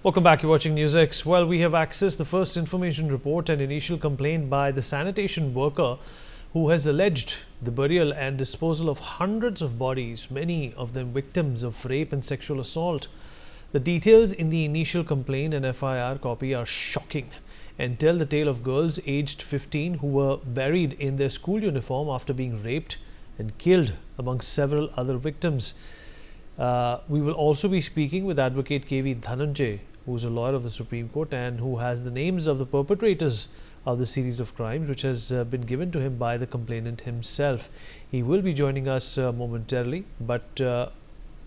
Welcome back. You're watching NewsX. Well, we have accessed the first information report and initial complaint by the sanitation worker who has alleged the burial and disposal of hundreds of bodies, many of them victims of rape and sexual assault. The details in the initial complaint and FIR copy are shocking and tell the tale of girls aged 15 who were buried in their school uniform after being raped and killed, among several other victims. We will also be speaking with Advocate K.V. Dhananjay, who is a lawyer of the Supreme Court and who has the names of the perpetrators of the series of crimes which has been given to him by the complainant himself. He will be joining us momentarily, but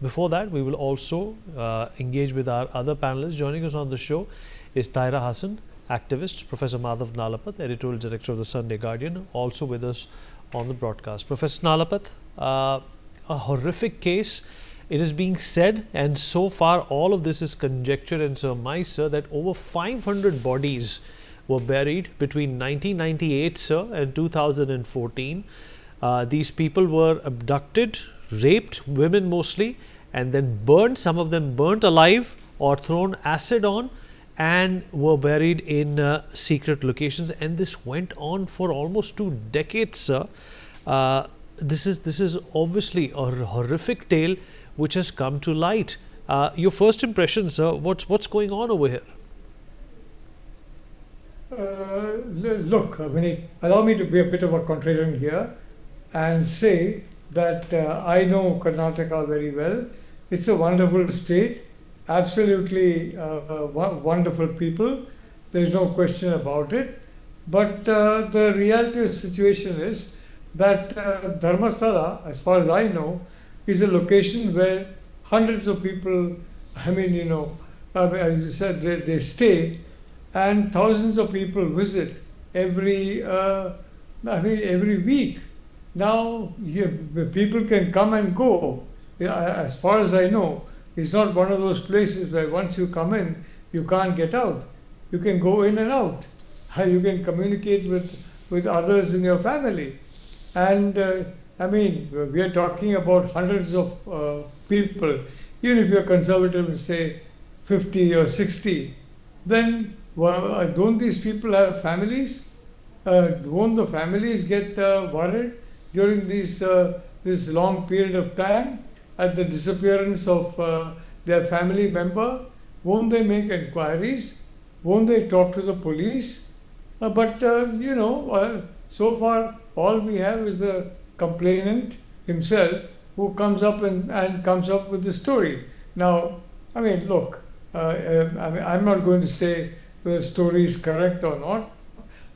before that we will also engage with our other panelists. Joining us on the show is Taira Hassan, activist, Professor Madhav Nalapat, editorial director of the Sunday Guardian, also with us on the broadcast. Professor Nalapat, a horrific case. It is being said, and so far all of this is conjecture and surmise, sir, that over 500 bodies were buried between 1998, sir, and 2014. These people were abducted, raped, women mostly, and then burned, some of them burnt alive or thrown acid on, and were buried in secret locations. And this went on for almost 2 decades, sir. This is obviously a horrific tale which has come to light. Your first impression, sir, what's going on over here? Look, Vinny, allow me to be a bit of a contrarian here and say that I know Karnataka very well. It's a wonderful state, absolutely wonderful people. There's no question about it. But the reality of the situation is that Dharmasthala, as far as I know, is a location where hundreds of people, as you said, they stay, and thousands of people visit every week. Now, people can come and go. As far as I know, it's not one of those places where once you come in, you can't get out. You can go in and out. You can communicate with others in your family. And we are talking about hundreds of people. Even if you're conservative and say 50 or 60, then don't these people have families? Won't the families get worried during this long period of time at the disappearance of their family member? Won't they make inquiries? Won't they talk to the police? So far all we have is the complainant himself who comes up and comes up with the story. Now, look, I'm not going to say whether the story is correct or not.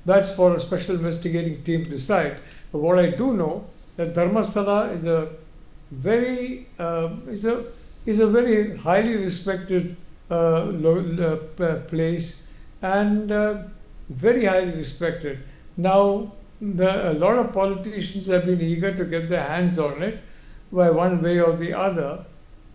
That's for a special investigating team to decide. But what I do know that Dharmasthala is a very very highly respected place and very highly respected. Now, a lot of politicians have been eager to get their hands on it by one way or the other,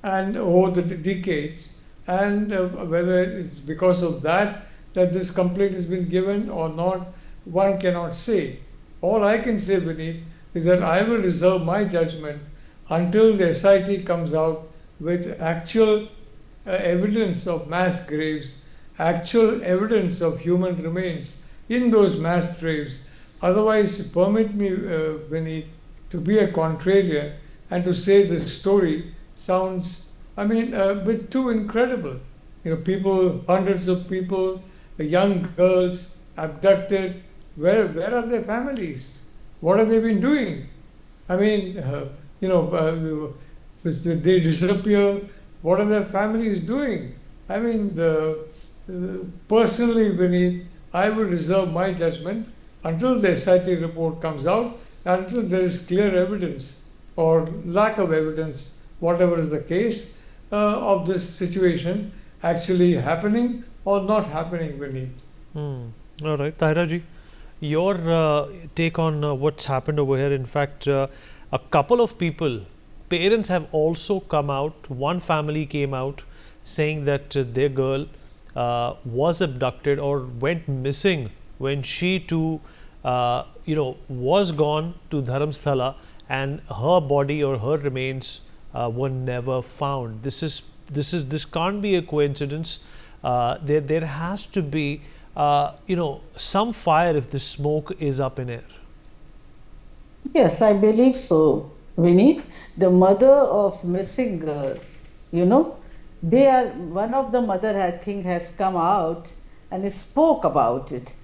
and over the decades, and whether it's because of that this complaint has been given or not, one cannot say. All I can say, Vineet, is that I will reserve my judgment until the SIT comes out with actual evidence of mass graves, actual evidence of human remains in those mass graves. Otherwise, permit me, Vinny, to be a contrarian and to say this story sounds, a bit too incredible. People, hundreds of people, young girls abducted. Where are their families? What have they been doing? They disappear. What are their families doing? Personally, Vinny, I will reserve my judgment until the SIT report comes out, until there is clear evidence or lack of evidence, whatever is the case, of this situation actually happening or not happening, Vinny. All right, Taira ji, your take on what's happened over here. In fact, a couple of people, parents have also come out. One family came out saying that their girl was abducted or went missing when she too was gone to Dharmasthala, and her body or her remains were never found. This can't be a coincidence. there has to be some fire if the smoke is up in air. Yes, I believe so, Vineet. The mother of missing girls, you know, they are one of the mother I think has come out and spoke about it.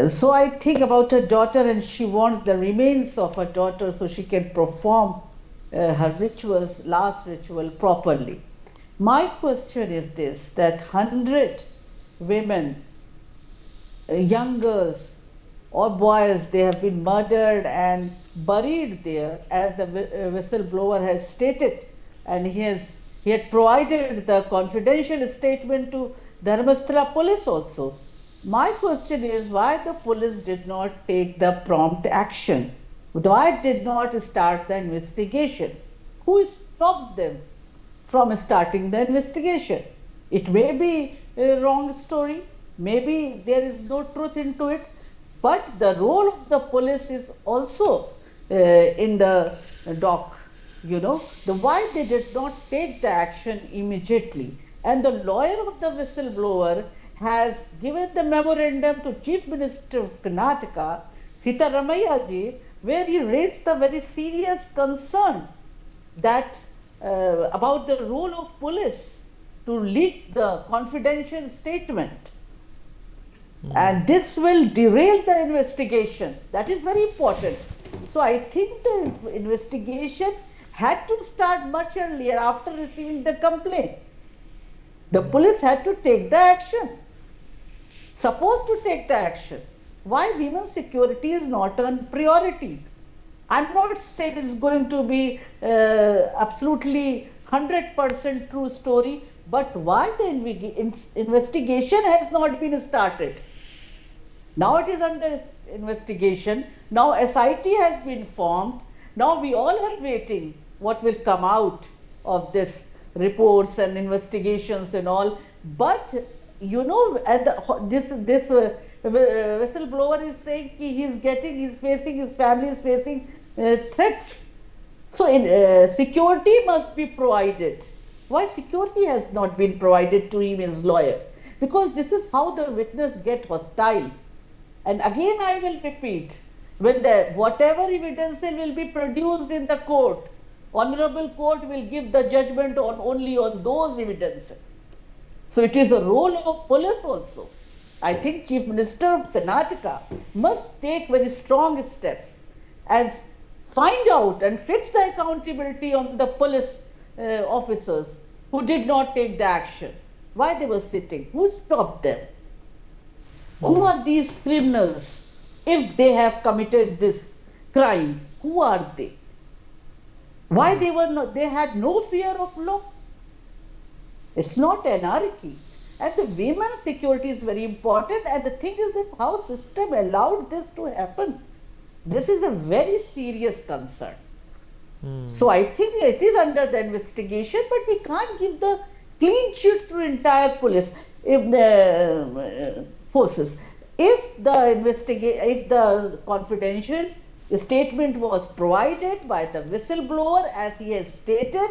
So I think about her daughter, and she wants the remains of her daughter so she can perform her rituals, last ritual properly. My question is this: that 100 women, young girls or boys, they have been murdered and buried there, as the whistleblower has stated, and he had provided the confidential statement to Dharmasthala police also. My question is why the police did not take the prompt action? Why did not start the investigation? Who stopped them from starting the investigation? It may be a wrong story, maybe there is no truth into it, but the role of the police is also in the dock. Why they did not take the action immediately. And the lawyer of the whistleblower has given the memorandum to Chief Minister of Karnataka, Sitaramaiah ji, where he raised the very serious concern that about the role of police to leak the confidential statement. And this will derail the investigation. That is very important. So I think the investigation had to start much earlier after receiving the complaint. The police had to take the action, supposed to take the action. Why women's security is not a priority? I'm not saying it's going to be absolutely 100% true story, but why the investigation has not been started? Now it is under investigation. Now SIT has been formed. Now we all are waiting what will come out of this reports and investigations and all. But this whistleblower is saying his family is facing threats. So security must be provided. Why security has not been provided to him, his lawyer? Because this is how the witness get hostile. And again I will repeat, when whatever evidence will be produced in the court, honorable court will give the judgment only on those evidences. So it is a role of police also. I think Chief Minister of Karnataka must take very strong steps and find out and fix the accountability on the police officers who did not take the action. Why they were sitting? Who stopped them? Who are these criminals? If they have committed this crime, who are they? Why they had no fear of law? It's not anarchy. And the women's security is very important. And the thing is that how system allowed this to happen. This is a very serious concern. So I think it is under the investigation, but we can't give the clean sheet to entire police forces. If the confidential statement was provided by the whistleblower, as he has stated,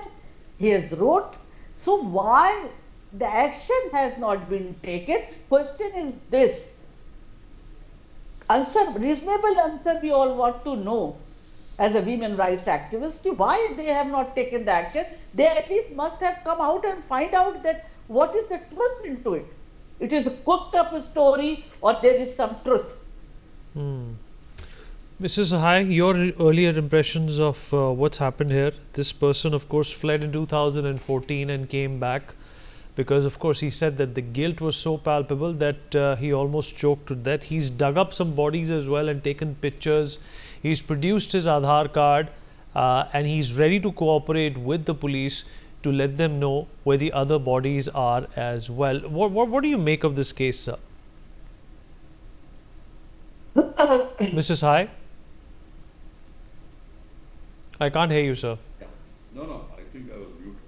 he has wrote, so why the action has not been taken? Question is this. Reasonable answer we all want to know as a women rights activist, why they have not taken the action. They at least must have come out and find out that what is the truth into it. It is a cooked up story or there is some truth. Mrs. Sahai, your earlier impressions of what's happened here. This person, of course, fled in 2014 and came back because, of course, he said that the guilt was so palpable that he almost choked to death. He's dug up some bodies as well and taken pictures. He's produced his Aadhaar card and he's ready to cooperate with the police to let them know where the other bodies are as well. What do you make of this case, sir? Mrs. Hai? I can't hear you, sir. Yeah. No, I think I was muted.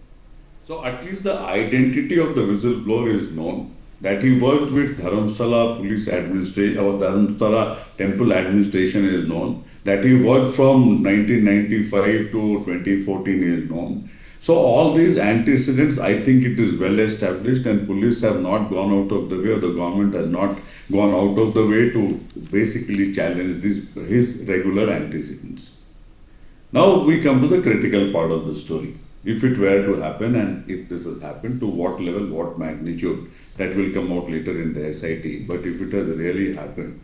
So at least the identity of the whistleblower is known, that he worked with Dharmasthala police administration or Dharmasthala temple administration is known, that he worked from 1995 to 2014 is known. So all these antecedents, I think it is well established, and police have not gone out of the way, or the government has not gone out of the way to basically challenge his regular antecedents. Now we come to the critical part of the story. If it were to happen, and if this has happened, to what level, what magnitude, that will come out later in the SIT. But if it has really happened,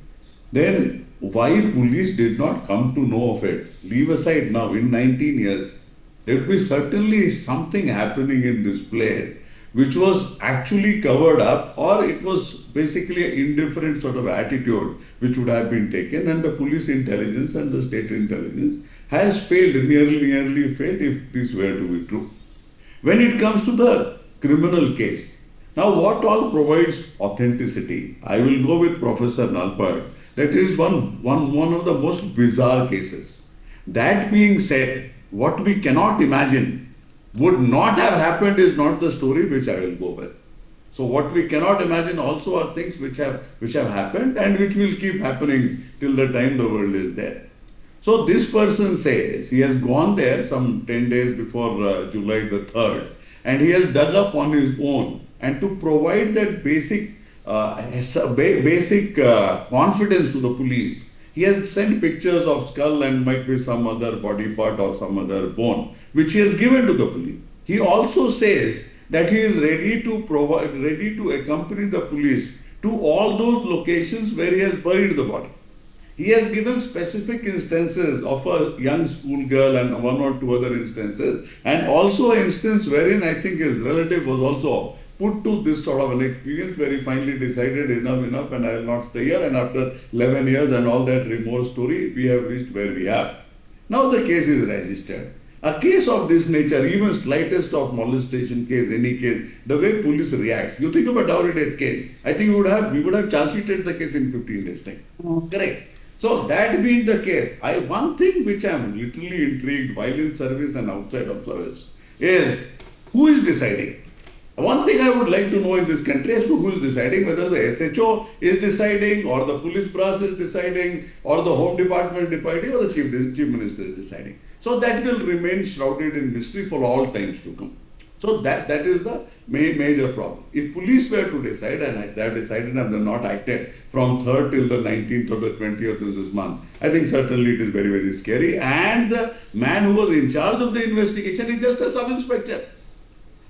then why police did not come to know of it? Leave aside now, in 19 years, there would be certainly something happening in this play which was actually covered up, or it was basically an indifferent sort of attitude which would have been taken, and the police intelligence and the state intelligence has failed, nearly failed, if this were to be true. When it comes to the criminal case, now what all provides authenticity? I will go with Professor Nalpad. That is one of the most bizarre cases. That being said, what we cannot imagine would not have happened is not the story which I will go with. So what we cannot imagine also are things which have happened and which will keep happening till the time the world is there. So this person says he has gone there some 10 days before July the 3rd, and he has dug up on his own, and to provide that basic confidence to the police, he has sent pictures of skull and might be some other body part or some other bone, which he has given to the police. He also says that he is ready to accompany the police to all those locations where he has buried the body. He has given specific instances of a young schoolgirl and one or two other instances, and also an instance wherein I think his relative was also put to this sort of an experience where he finally decided enough and I will not stay here, and after 11 years and all that remorse story, we have reached where we are. Now the case is registered. A case of this nature, even slightest of molestation case, any case, the way police reacts, you think of a dowry death case, I think we would have charge sheeted the case in 15 days time. Correct. So that being the case, one thing which I am literally intrigued while in service and outside of service is who is deciding. One thing I would like to know in this country as to who is deciding, whether the SHO is deciding, or the police brass is deciding, or the Home Department deciding, or the Chief Minister is deciding. So that will remain shrouded in mystery for all times to come. So that is the major problem. If police were to decide, and they have decided and they have not acted from 3rd till the 19th or the 20th of this month, I think certainly it is very, very scary. And the man who was in charge of the investigation is just a sub-inspector.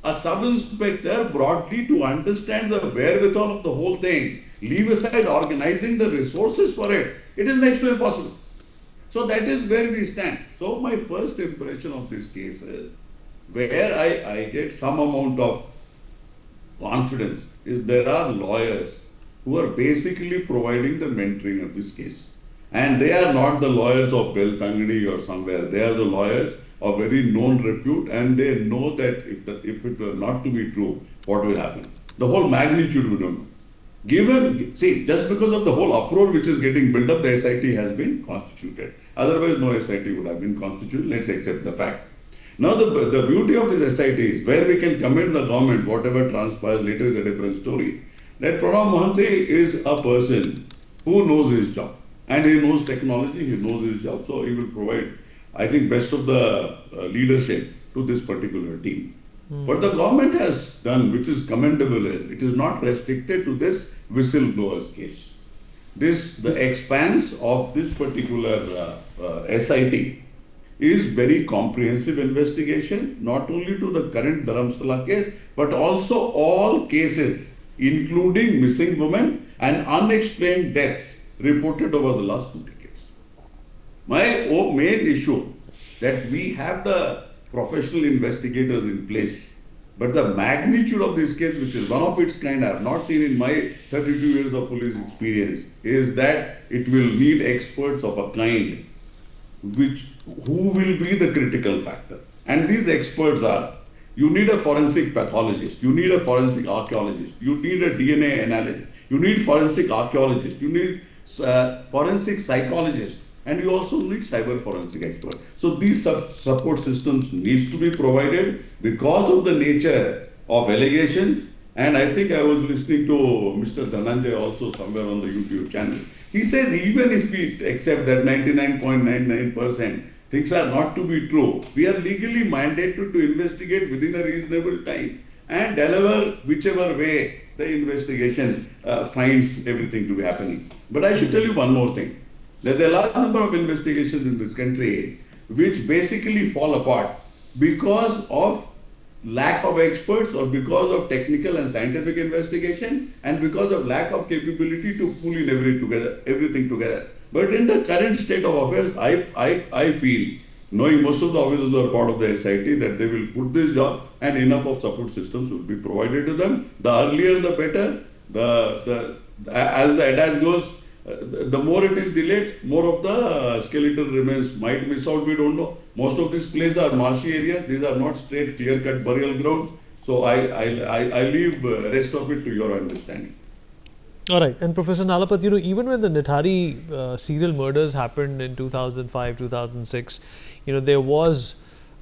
A sub-inspector broadly to understand the wherewithal of the whole thing, leave aside organizing the resources for it, it is next to impossible. So that is where we stand. So my first impression of this case is, where I get some amount of confidence, is there are lawyers who are basically providing the mentoring of this case. And they are not the lawyers of Beltangadi or somewhere. They are the lawyers of very known repute, and they know that if it were not to be true, what will happen. The whole magnitude we don't know. Just because of the whole uproar which is getting built up, the SIT has been constituted. Otherwise, no SIT would have been constituted. Let's accept the fact. Now, the beauty of this SIT is where we can commend the government, whatever transpires later is a different story, that Pranab Mohanty is a person who knows his job. And he knows technology, he knows his job, so he will provide, I think, best of the leadership to this particular team. What the government has done, which is commendable, is it is not restricted to this whistleblower's case. The expanse of this particular SIT is very comprehensive investigation, not only to the current Dharmasthala case, but also all cases, including missing women and unexplained deaths reported over the last 2 decades. My main issue that we have the professional investigators in place, but the magnitude of this case, which is one of its kind I have not seen in my 32 years of police experience, is that it will need experts of a kind who will be the critical factor. And these experts are, you need a forensic pathologist, you need a forensic archaeologist, you need a DNA analyst, you need forensic archaeologist, you need forensic psychologist, and you also need cyber forensic expert. So these support systems needs to be provided because of the nature of allegations. And I think I was listening to Mr. Dhananjay also somewhere on the YouTube channel. He says even if we accept that 99.99% things are not to be true, we are legally mandated to investigate within a reasonable time and deliver whichever way the investigation finds everything to be happening. But I should tell you one more thing. There are a large number of investigations in this country which basically fall apart because of lack of experts or because of technical and scientific investigation and because of lack of capability to pull in everything together. But in the current state of affairs, I feel, knowing most of the officers who are part of the SIT, that they will put this job and enough of support systems will be provided to them. The earlier the better. As the adage goes, the more it is delayed, more of the skeleton remains might miss out. We don't know. Most of these places are marshy areas. These are not straight, clear-cut burial grounds. So I leave rest of it to your understanding. All right, and Professor Nalapat, even when the Nithari serial murders happened in 2005, 2006, there was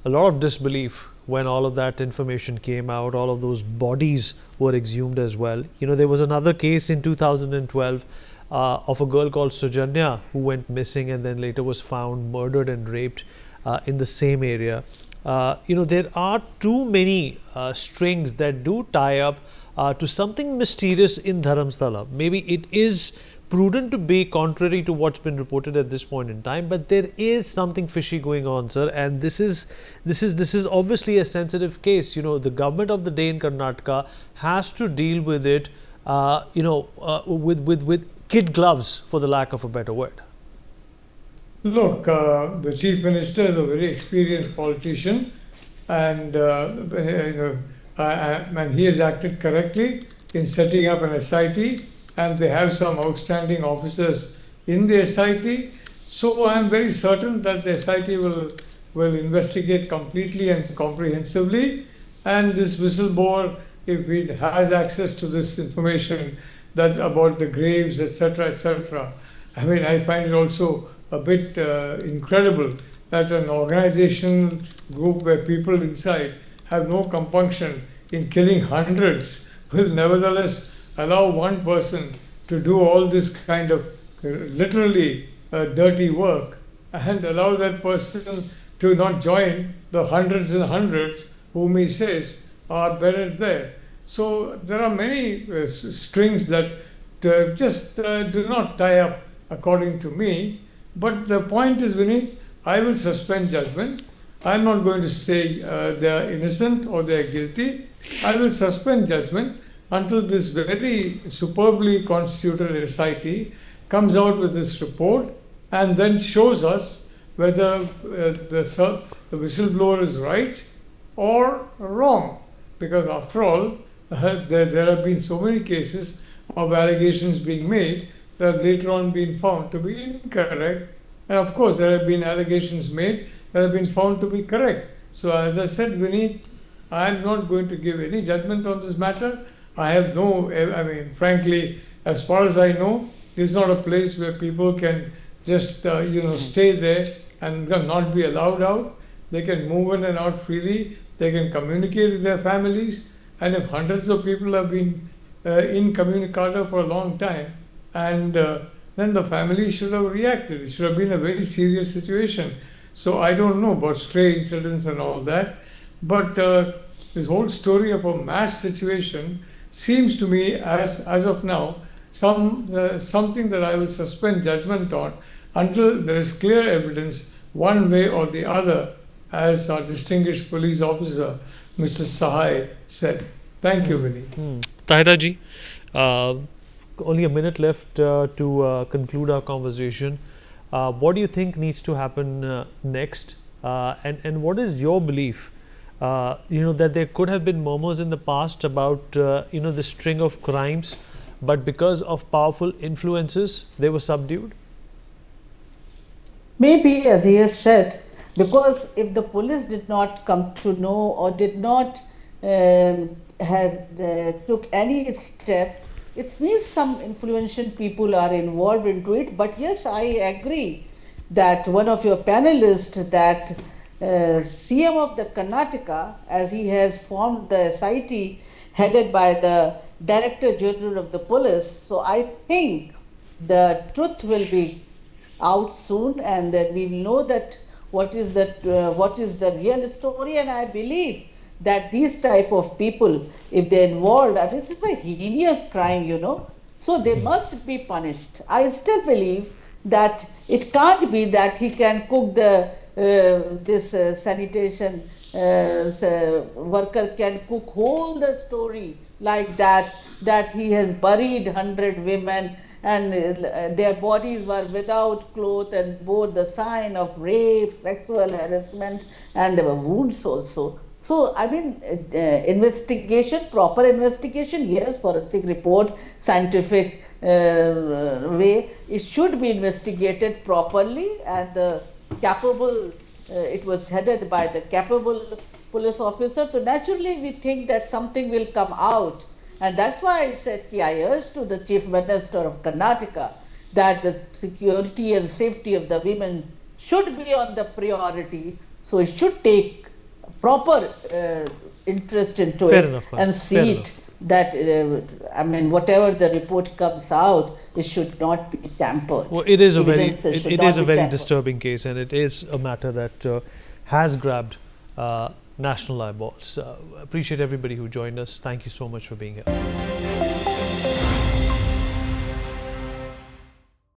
a lot of disbelief when all of that information came out. All of those bodies were exhumed as well. There was another case in 2012 of a girl called Sujanya who went missing and then later was found murdered and raped in the same area. There are too many strings that do tie up to something mysterious in Dharmasthala. Maybe it is prudent to be contrary to what's been reported at this point in time, but there is something fishy going on, sir, and this is obviously a sensitive case. The government of the day in Karnataka has to deal with it, with kid gloves, for the lack of a better word. Look, the Chief Minister is a very experienced politician, and and he has acted correctly in setting up an SIT, and they have some outstanding officers in the SIT. So I am very certain that the SIT will investigate completely and comprehensively, and this whistleblower, if he has access to this information that's about the graves, etc., etc. I mean, I find it also a bit incredible that an organizational group where people inside have no compunction in killing hundreds will nevertheless allow one person to do all this kind of literally dirty work and allow that person to not join the hundreds and hundreds whom he says are buried there. So there are many strings that just do not tie up according to me. But the point is, Vineet, I will suspend judgment. I'm not going to say they are innocent or they are guilty. I will suspend judgment until this very superbly constituted SIT comes out with this report and then shows us whether the whistleblower is right or wrong. Because after all, there have been so many cases of allegations being made that have later on been found to be incorrect. And of course, there have been allegations made that have been found to be correct. So as I said, Vineet, I am not going to give any judgment on this matter. I have frankly, as far as I know, this is not a place where people can just, stay there and not be allowed out. They can move in and out freely. They can communicate with their families. And if hundreds of people have been incommunicado for a long time, and then the family should have reacted. It should have been a very serious situation. So I don't know about stray incidents and all that, but this whole story of a mass situation seems to me, as of now, something that I will suspend judgment on until there is clear evidence one way or the other, as our distinguished police officer, Mr. Sahai, said. Thank you, Vinny. Tahira ji, only a minute left to conclude our conversation. What do you think needs to happen next? And what is your belief? That there could have been murmurs in the past about the string of crimes, but because of powerful influences, they were subdued? Maybe, as he has said, because if the police did not come to know or did not took any step, it means some influential people are involved into it. But yes, I agree that one of your panelists, that CM of the Karnataka, as he has formed the SIT headed by the Director General of the Police, so I think the truth will be out soon, and then we will know that what is the real story. And I believe that these type of people, if they're involved, I mean, this is a heinous crime, so they must be punished. I still believe that it can't be that he can cook this sanitation worker can cook whole the story like that he has buried 100 women and their bodies were without clothes and bore the sign of rape, sexual harassment, and there were wounds also. So, I mean, investigation, proper investigation, yes, forensic report, scientific way, it should be investigated properly, and the capable, it was headed by the capable police officer. So, naturally, we think that something will come out. And that's why I said, I urged to the Chief Minister of Karnataka that the security and safety of the women should be on the priority. So, it should take proper interest into Fair it enough, ma'am. and Fair see enough. it that I mean, whatever the report comes out, it should not be tampered. Well, it is a very Evidences should it not is a be very tampered. disturbing case, and it is a matter that has grabbed national eyeballs. Appreciate everybody who joined us. Thank you so much for being here.